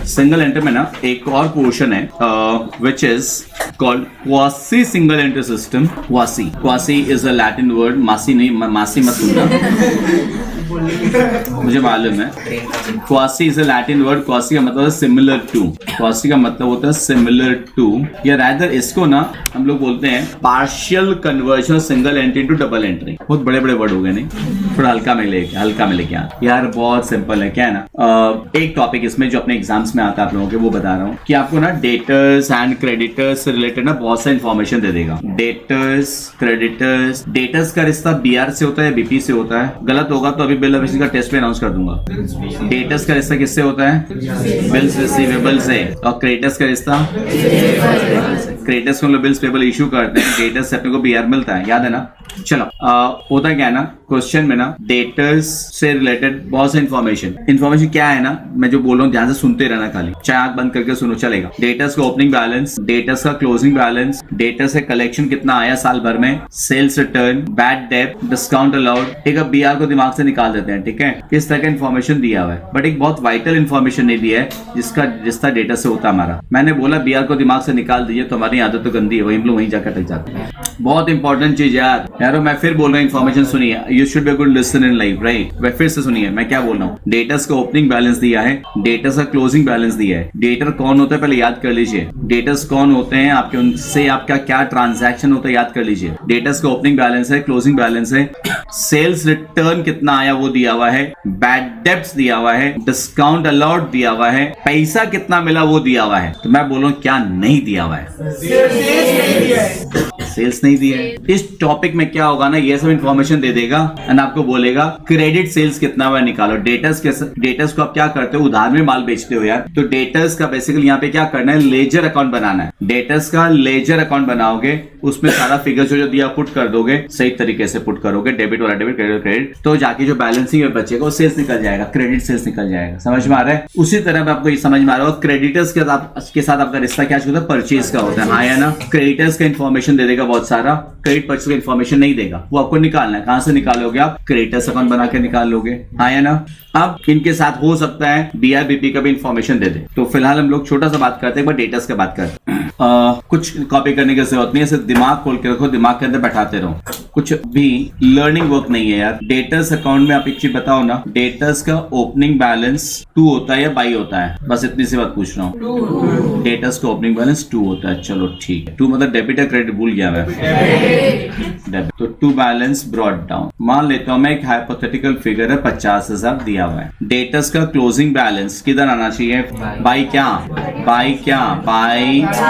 Single entry में ना एक और पोर्शन है which is called quasi single entry system. Quasi is a Latin word, मासी नहीं, मासी मत सुनना मुझे मालूम है। Quasi is a Latin word. Quasi का मतलब है सिमिलर टू। क्वासी का मतलब होता है सिमिलर टू, या रादर इसको ना हम लोग बोलते हैं partial conversion single entry to double entry. बहुत बड़े बड़े वर्ड हो गए, नहीं थोड़ा हल्का में लेके यार बहुत सिंपल है, क्या है ना। एक टॉपिक इसमें जो अपने एग्जाम्स में आता है आप लोगों के, वो बता रहा हूँ कि आपको ना डेटर्स एंड क्रेडिटर्स से रिलेटेड ना बहुत सा इंफॉर्मेशन दे देगा। डेटर्स, क्रेडिटर्स, डेटर्स का रिश्ता बीआर से होता है, बीपी से होता है। गलत होगा तो अभी बिल ऑफ का टेस्ट पे अनाउंस कर दूंगा। डेटर्स का रिश्ता किससे होता है? बिल्स रिसीवेबल से। और क्रेडिटर्स का रिश्ता, क्रेडिटर्स को हम लोग बिल्स पेबल इशू करते हैं, डेटर्स से अपने को बीआर मिलता है, याद है ना। चलो होता क्या है ना, क्वेश्चन में ना डेटर्स से रिलेटेड बहुत सा इंफॉर्मेशन क्या है ना, मैं जो बोल रहा हूँ ध्यान से सुनते रहना, खाली चाहे आंख बंद करके सुनो चलेगा। डेटर्स का ओपनिंग बैलेंस, डेटर्स का क्लोजिंग बैलेंस, डेटर्स से कलेक्शन कितना आया साल भर में, sales return, bad debt, discount allowed. ठीक है, बीआर को दिमाग से निकाल देते हैं, ठीक है, किस तरह का इन्फॉर्मेशन दिया हुआ है, बट एक बहुत वाइटल इन्फॉर्मेशन नहीं दिया है जिसका रिश्ता डेटा से होता हमारा। मैंने बोला बीआर को दिमाग से निकाल दीजिए तो हमारी आदत तो गंदी है, वही हम लोग वहीं जाकर अटक जाते हैं। बहुत इंपॉर्टेंट चीज यारो, मैं फिर बोल रहा हूँ इन्फॉर्मेशन सुनिए, you should be good listen in life, right. मैं फिर से सुनिए मैं क्या बोल रहा हूँ। डेटर्स का ओपनिंग बैलेंस दिया है, डेटर्स का क्लोजिंग बैलेंस दिया है। डेटर कौन होता है पहले याद कर लीजिए, डेटर्स कौन होते हैं आपके, उनसे आपका क्या ट्रांजैक्शन होता है याद कर लीजिए। डेटर्स का ओपनिंग बैलेंस है, क्लोजिंग बैलेंस है, सेल्स रिटर्न कितना आया वो दिया हुआ है, बैड डेब्ट्स दिया हुआ है, डिस्काउंट अलाउड दिया हुआ है, पैसा कितना मिला वो दिया हुआ है। तो मैं बोलूं क्या नहीं दिया हुआ है? सेल्स नहीं दिया है। इस टॉपिक में क्या होगा ना, ये सब इंफॉर्मेशन दे देगा एंड आपको बोलेगा क्रेडिट सेल्स कितना हुआ निकालो। डेटर्स को आप क्या करते हो, उधार में माल बेचते हो यार, तो डेटर्स का बेसिकली यहाँ पे क्या करना है, लेजर अकाउंट बनाना है। डेटर्स का लेजर अकाउंट बनाओगे, उसमें सारा फिगर जो दिया पुट कर दोगे, सही तरीके से पुट करोगे, डेबिट वाला डेबिट, क्रेडिट, तो जाके जो बैलेंसिंग में बचेगा वो सेल्स निकल जाएगा, क्रेडिट सेल्स निकल जाएगा। समझ में आ रहा है? उसी तरह में आपको ये समझ में आ रहा होगा क्रेडिटर्स के साथ आपका रिश्ता क्या होता है, परचेज का होता है, हाँ या ना। क्रेडिटर्स का इन्फॉर्मेशन दे देगा बहुत सारा, क्रेडिट परचेज का इन्फॉर्मेशन नहीं देगा, वो आपको निकालना है। कहां से निकालोगे आप? क्रेडिटर्स अकाउंट बना के निकाल लोगे, हाँ या ना। अब इनके साथ हो सकता है बीआरबीपी का भी इन्फॉर्मेशन दे दे। तो फिलहाल हम लोग छोटा सा बात करते हैं, डेटर्स का बात करते हैं। कुछ कॉपी करने की जरूरत नहीं है, सिर्फ दिमाग खोल के रखो, दिमाग के अंदर बैठाते रहो, कुछ भी लर्निंग वर्क नहीं है यार। डेटर्स अकाउंट में आप एक चीज बताओ ना, डेटर्स का ओपनिंग बैलेंस 2 होता है या बाई होता है? बस इतनी सी बात पूछ रहा हूँ। डेटर्स का ओपनिंग बैलेंस 2 होता है, चलो ठीक है। 2 मतलब डेबिट या क्रेडिट, भूल गया मैं, डेबिट। तो 2 बैलेंस ब्रॉट डाउन। मान लेता हूं मैं एक हाइपोथेटिकल फिगर है, 50,000 दिया हुआ है। डेटर्स का क्लोजिंग बैलेंस किधर आना चाहिए? बाई क्या? By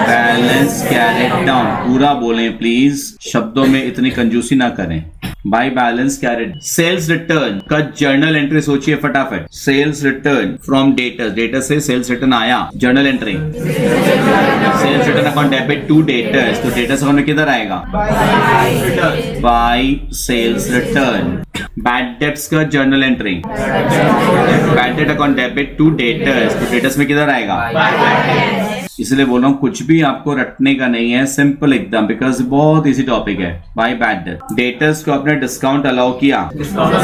balance carried down. पूरा बोलें प्लीज, शब्दों में इतनी कंजूसी ना करें। By balance carried. Sales return का जर्नल एंट्री सोचिए फटाफट। Sales return from debtors, debtor से सेल्स रिटर्न आया, journal entry. Sales return account debit to debtors, तो डेटर्स अकाउंट में किधर आएगा? By sales return. Bad debts का journal entry, bad debt account debit to debtors, तो डेटर्स में किधर आएगा? इसलिए बोल रहा हूँ कुछ भी आपको रटने का नहीं है, सिंपल एकदम, बिकॉज बहुत इजी टॉपिक है। By bad debt. डेटर्स को आपने डिस्काउंट अलाउ किया, discount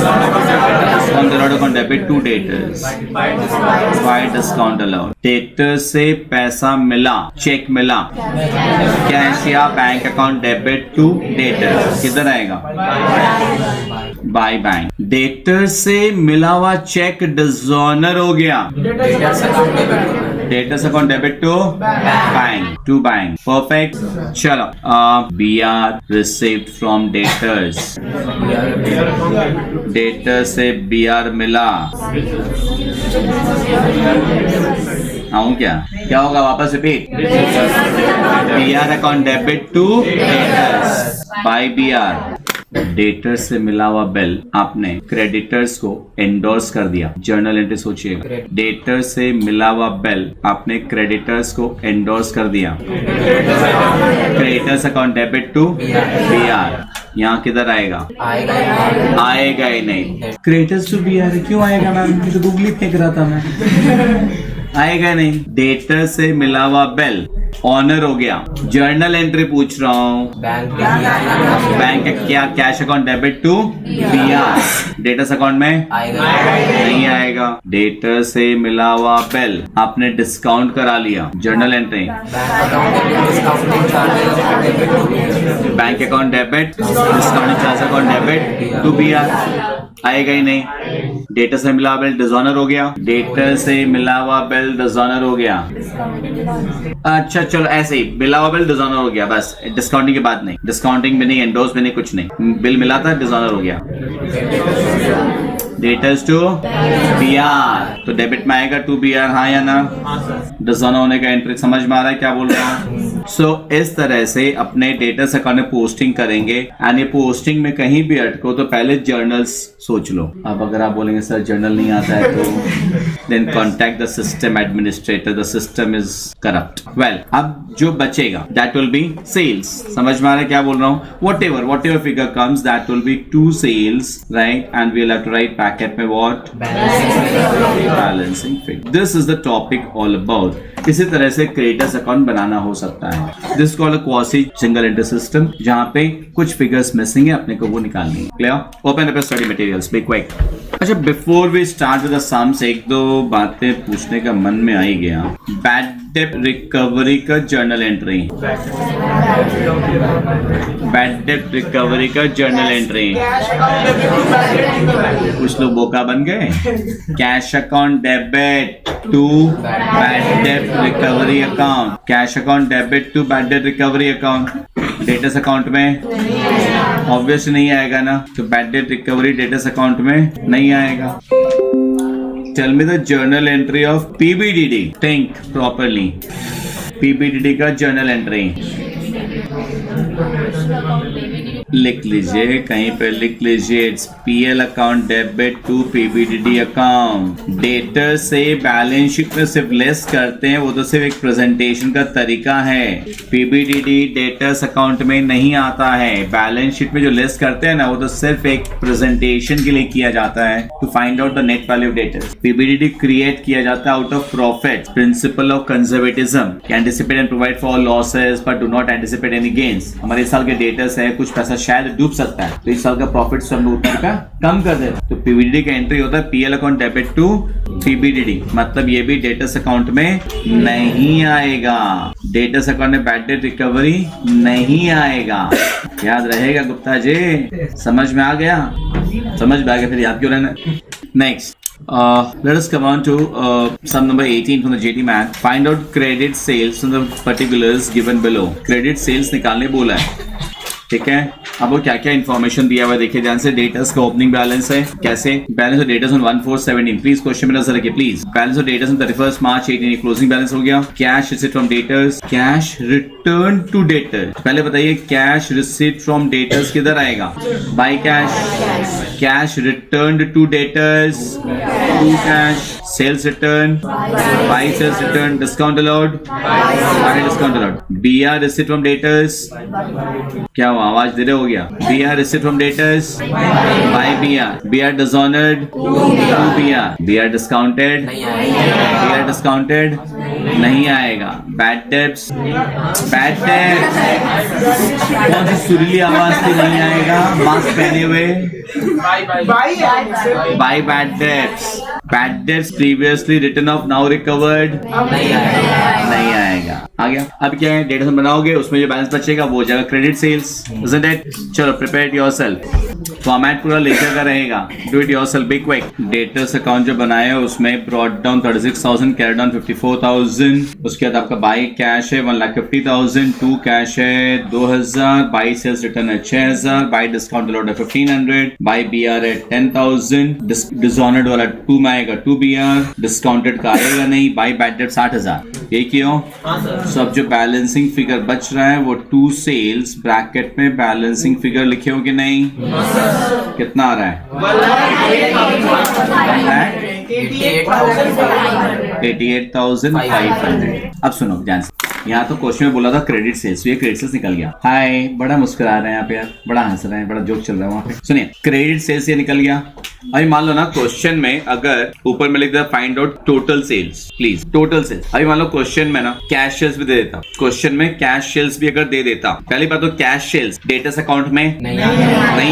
allowed debit to debtors, by discount allowed. Debtors से पैसा मिला, चेक मिला, कैश या bank account debit to debtors, किधर आएगा? By bank. डेटर्स से मिला हुआ चेक डिसऑनर हो गया, debtors account debit to bank, perfect. चलो, BR received from debtors, debtors से बीआर मिला, आऊं क्या होगा? वापस repeat. BR account debit to debtors by BR. Debtors से मिला हुआ बिल आपने क्रेडिटर्स को एंडोर्स कर दिया, जर्नल एंट्री सोचिएगा। डेटर्स से मिला हुआ बिल आपने क्रेडिटर्स को एंडोर्स कर दिया, creditors account debit to BR. यहाँ किधर आएगा? आएगा ही नहीं। क्रेडिटर्स टू बीआर क्यों आएगा मैम? तो गूगली फेंक रहा था मैं। आएगा नहीं। डेटर से मिला हुआ बिल ऑनर हो गया। जर्नल एंट्री पूछ रहा हूँ, बैंक क्या cash account debit to BR, debtors account में नहीं आएगा। डेटर से मिला हुआ बिल आपने डिस्काउंट करा लिया, journal entry bank account debit, discount charge account debit to BR, आएगा ही नहीं। डेटर से मिला हुआ बिल डिसऑनर हो गया, डेटर से मिला हुआ बिल डिसऑनर हो गया। अच्छा चलो ऐसे ही मिला हुआ बिल डिसऑनर हो गया, बस डिस्काउंटिंग की बात नहीं, डिस्काउंटिंग भी नहीं, एंडोर्स भी नहीं, कुछ नहीं, बिल मिला था डिसऑनर हो गया। डेटर्स टू बीआर, तो डेबिट में आएगा टू बीआर, हाँ या ना? डिसऑनर होने का एंट्री समझ में आ रहा है क्या बोल रहा हूँ? सो इस तरह से अपने डेटर्स अकाउंट में पोस्टिंग करेंगे। एंड ये पोस्टिंग में कहीं भी अटको तो पहले जर्नल्स सोच लो। अब अगर आप बोलेंगे सर जर्नल नहीं आता है तो then contact the system administrator, the system is corrupt. Well, अब जो बचेगा दैट विल बी सेल्स। समझ में आ रहा है क्या बोल रहा हूँ? Whatever figure comes that will be to sales, right? And we will have to write packet में what? Balancing figure. This is the topic all about. इसी तरह से क्रेडिटर्स अकाउंट बनाना हो सकता है। This called a quasi single entry system, जहां पे कुछ फिगर्स मिसिंग है, अपने को वो निकालनी है। Clear? Open up study materials, be quick. अच्छा, before we start with the sums, एक दो बातें पूछने का मन में आ ही गया। बैड डेट रिकवरी का journal entry, bad debt recovery का जर्नल एंट्री, कुछ लोग बोका बन गए। Cash account debit to bad debt recovery account, cash account debit to bad debt recovery account, debtors account में ऑब्वियसली नहीं आएगा ना, तो bad debt recovery debtors account में नहीं आएगा। Tell me the journal entry of PBDD, think properly. PBDD का journal entry लिख लीजिए, कहीं पे लिख लीजिए। It's PL account debit to PBDD account. Debtor से बैलेंस शीट में सिर्फ लेस करते हैं, वो तो सिर्फ एक प्रेजेंटेशन का तरीका है। पीबीडीडी डेटर्स अकाउंट में नहीं आता है। बैलेंस शीट में जो लेस करते हैं ना, वो तो सिर्फ एक प्रेजेंटेशन के लिए किया जाता है, to find out the net value of debtors. PBDD create किया जाता है out of profit, principle of conservatism, anticipate and provide for losses but do not anticipate any gains. हमारे इस साल के डेटर्स है, कुछ पैसा शायद डूब सकता है, तो इस साल का प्रॉफिट सब उतना का कम कर दे। तो पीबीडीडी का एंट्री होता है पीएल अकाउंट डेबिट टू पीबीडीडी, मतलब ये भी डेटर्स अकाउंट में नहीं आएगा। डेटर्स अकाउंट में बैड डेट रिकवरी नहीं आएगा, याद रहेगा गुप्ता जी। समझ में आ गया? समझ में आ गया, फिर याद क्यों रहना। Next, let us come on to sum number 18 from the JT Math. Find out credit sales from the particulars given below. Credit sales निकालने बोला है, ठीक है। अब वो क्या क्या इन्फॉर्मेशन दिया हुआ देखिए ध्यान से। डेटर्स का ओपनिंग बैलेंस है, कैसे? Balance of debtors on 1/4/17। Please question में नजर रखिए please. Balance of debtors on 31 March 18, closing balance हो गया। Cash receipt from debtors, cash return to debtors. पहले बताइए कैश रिसीट फ्रॉम डेटर्स किधर आएगा? By cash. Cash return to debtors, to cash. Sales return, by sales return. Discount allowed, by discount allowed. BR receipt from debtors, क्या हुआ? आवाज धीरे हो गया। B R receipt from debtors, by BR. BR dishonoured, to BR. BR discounted, BR discounted नहीं आएगा। Bad debts, bad debts कौन सी सुरीली आवाज से नहीं आएगा? मास्क पहने हुए, by bad debts. Bad debts previously written off now recovered नहीं आएगा। आ गया। अब क्या है? डेटा बनाओगे, उसमें जो बैलेंस बचेगा वो हो जाएगा क्रेडिट सेल्स, isn't it? चलो प्रिपेयर इट योरसेल्फ। फॉर्मेट पूरा लेकर का रहेगा, do it yourself, be quick. Debtors account जो बनाए हो उसमें ब्रॉट डाउन 36,000, कैरी डाउन 54,000। उसके बाद आपका बाई कैश है 1,50,000, टू कैश है 2,000, बाई सेल्स रिटर्न है 6,000, बाई डिस्काउंट अलाउड है 1,500, बाई बीआर है 10,000, डिसऑनर्ड वाला 2 में आएगा 2 बीआर, डिस्काउंटेड का आएगा नहीं, बाई बैड डेट 60,000। यही क्यों? सो अब जो बैलेंसिंग फिगर बच रहा है वो टू सेल्स ब्रैकेट में बैलेंसिंग फिगर लिखे हो कि नहीं? कितना आ रहा है? 88,500। अब सुनो ध्यान से, यहाँ तो क्वेश्चन में बोला था क्रेडिट सेल्स, ये क्रेडिट सेल्स निकल गया। हाय, बड़ा मुस्कुरा रहे हैं आप यार, बड़ा हंस रहे हैं, बड़ा जोक चल रहा है वहाँ पे। सुनिए, क्रेडिट सेल्स ये निकल गया। अभी मान लो ना क्वेश्चन में अगर ऊपर में लिख दिया find out total sales, please total sales. अभी मान लो क्वेश्चन में ना कैश सेल्स भी दे देता, क्वेश्चन में कैश सेल्स भी अगर दे देता, पहली बात तो कैश सेल्स डेटस अकाउंट में नहीं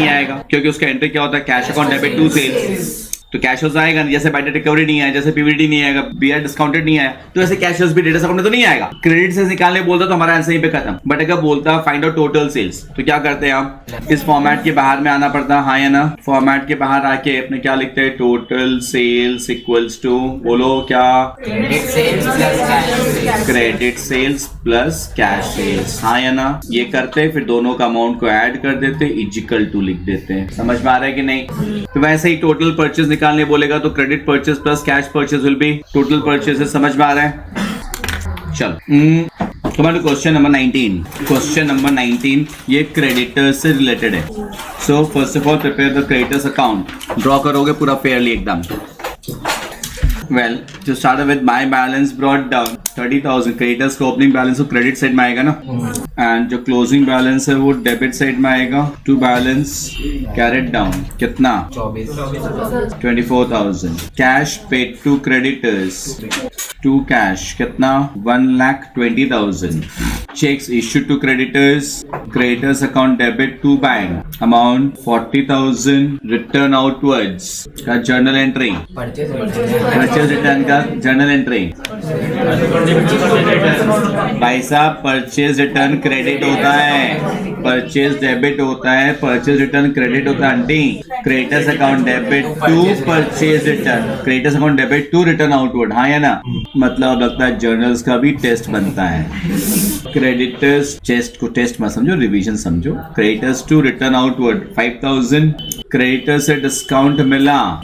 आएगा, क्योंकि उसका एंट्री क्या होता है, cash account debit to sales, तो कैश हाउस आएगा नहीं। जैसे बाय डेट रिकवरी नहीं आया, जैसे पीवीडी नहीं आएगा, बीआर डिस्काउंटेड नहीं आया, तो ऐसे कैश हाउस भी डेटा अकाउंट में तो नहीं आएगा। क्रेडिट सेल्स निकालने बोलता तो हमारा आंसर यहीं पे खत्म। बट अगर बोलता फाइंड आउट टोटल सेल्स, तो क्या करते हैं हम, इस फॉर्मेट के बाहर में आना पड़ता, हाँ या ना। फॉर्मेट के बाहर आके अपने क्या लिखते हैं, टोटल सेल्स इक्वल्स टू, बोलो क्या, credit sales plus cash sales, हाँ या ना। ये करते फिर दोनों का अमाउंट को ऐड कर देते, इजिकल टू लिख देते हैं। समझ में आ रहा है कि नहीं। तो वैसे ही टोटल परचेज निकालने बोलेगा तो credit purchase plus cash purchase will be total purchase. समझ में आ रहा है। चलो क्वेश्चन नंबर 19। क्वेश्चन नंबर 19 ये क्रेडिटर्स से रिलेटेड है। So first of all prepare the creditors account. Draw करोगे पूरा फेयरली एकदम। वेल, जो start with my balance brought down 30,000, creditors का ओपनिंग बैलेंस तो क्रेडिट साइड में आएगा ना, एंड जो क्लोजिंग बैलेंस है वो डेबिट साइड में आएगा। टू बैलेंस कैरेट डाउन कितना, 24,000। Cash paid to creditors, to cash कितना, 1,20,000। Cheques issued to creditors, creditors account debit to bank, amount 40,000। Return outwards का जर्नल एंट्री, परचेज रिटर्न का journal entry. भाई साहब, परचेज रिटर्न क्रेडिट होता है, purchase debit होता है, परचेज रिटर्न क्रेडिट होता है aunty. Creditors account debit to purchase return, creditors account debit to return outward, हाँ या ना। मतलब लगता है जर्नल्स का भी टेस्ट बनता है। क्रेडिटर्स टेस्ट को टेस्ट मत समझो, रिवीजन समझो। Creditors to return outward 5,000। Creditor से डिस्काउंट मिला,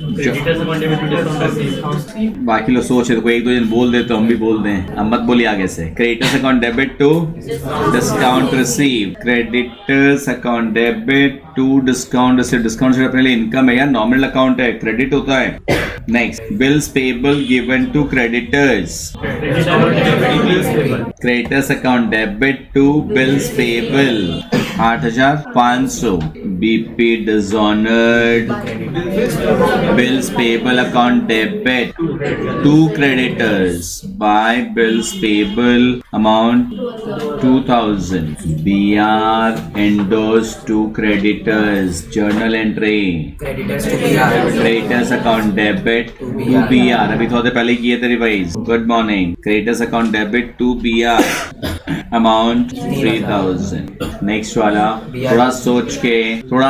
बाकी लोग सोच रहे, कोई एक दो जन बोल दे तो हम भी बोल दें, अब मत बोलिए आगे से। Creditors account debit to discount receive, creditors account debit to discount receive. Discount से अपने लिए इनकम है या नॉर्मल अकाउंट है, क्रेडिट होता है। Next, bills payable given to creditors, creditors account debit to bills payable 8,500। BP dishonoured, bills payable account debit to creditors by bills payable amount 2,000। BR endorse to creditors, journal entry, creditors account debit to BR. अभी थोड़े पहले किए थे revise. Good morning. Creditors account debit to BR amount 3,000। Next वाला थोड़ा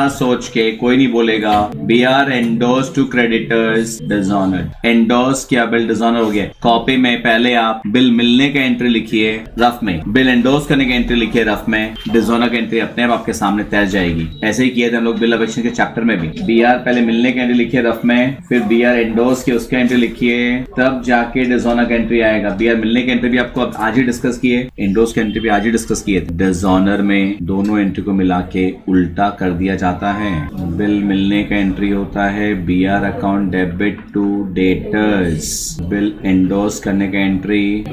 सोच के कोई नहीं बोलेगा। BR endorse to creditors dishonoured. Endorse क्या, बिल डिसऑनर हो गया। कॉपी में पहले आप बिल मिलने का एंट्री लिखिए रफ में, बिल एंडोर्स करने का एंट्री लिखिए रफ में, डिसऑनर की एंट्री अपने आप आपके सामने तैर जाएगी। ऐसे ही किए थे हम लोग बिल अफेक्शन के चैप्टर में भी। बीआर पहले मिलने का एंट्री लिखिए रफ में, फिर बीआर एंडोर्स की उसका एंट्री लिखिए, तब जाके डिसऑनर का एंट्री आएगा। बीआर मिलने की एंट्री भी आपको आज ही डिस्कस किए, एंडोर्स की एंट्री भी आज ही डिस्कस किए थे। डिसऑनर में दोनों एंट्री को मिला के उल्टा कर दिया जाता है। बिल मिलने का एंट्री होता है BR account debit to debtors, bill endorse करने का entry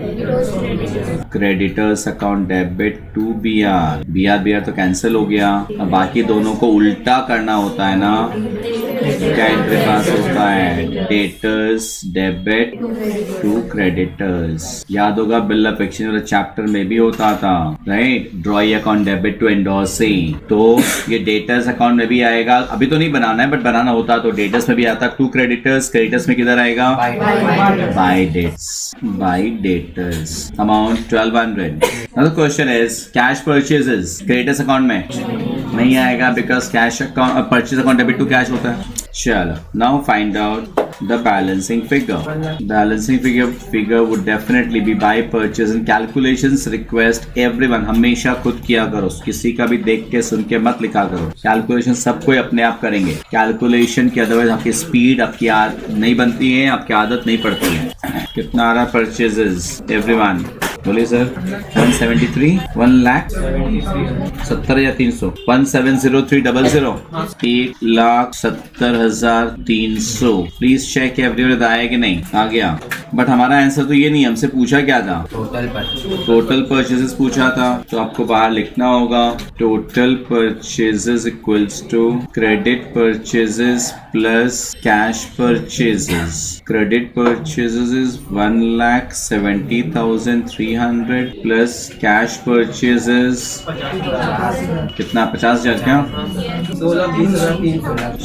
creditors account debit to BR. BR तो कैंसिल हो गया, अब बाकी दोनों को उल्टा करना होता है ना। क्या एंट्री पास होता है, डेटर्स डेबिट टू क्रेडिटर्स। याद होगा बिल अफेक्शन वाले चैप्टर में भी होता था, right. Drawee account debit to endorsing, तो ये डेटर्स अकाउंट में भी आएगा। अभी तो नहीं बनाना है, बट बनाना होता तो डेटर्स में भी आता। टू क्रेडिटर्स, क्रेडिटर्स में किधर आएगा, by debtors amount 1,200। Another question is cash purchases, creditors account में नहीं आएगा because cash account purchase account debit to cash होता है। चलो, now find out the balancing figure. Balancing figure would definitely be by purchase and calculations request everyone. हमेशा खुद किया करो, किसी का भी देख के सुन के मत लिखा करो। कैलकुलेशन सब कोई अपने आप करेंगे। कैलकुलेशन की अदरवाइज आपकी स्पीड आपकी नहीं बनती है, आपकी आदत नहीं पड़ती है। कितना आ रहा है परचेजेस एवरीवन, बोलिए सर। 173, 1,70,000 या 300, 1,703,000, 1,70,300। प्लीज चेक एवरीवन आया कि नहीं, आ गया। बट हमारा आंसर तो ये नहीं, हमसे पूछा क्या था? टोटल परचेजेस पूछा था, तो आपको बाहर लिखना होगा total purchases equals to credit purchases plus cash purchases. Credit purchases is 1,70,300 plus cash purchases कितना? 50,000 क्या?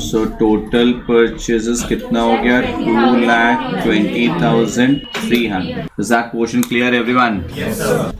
16 टोटल परचेजेस कितना हो गया? 2,20,300. Is that portion clear everyone? Yes, sir.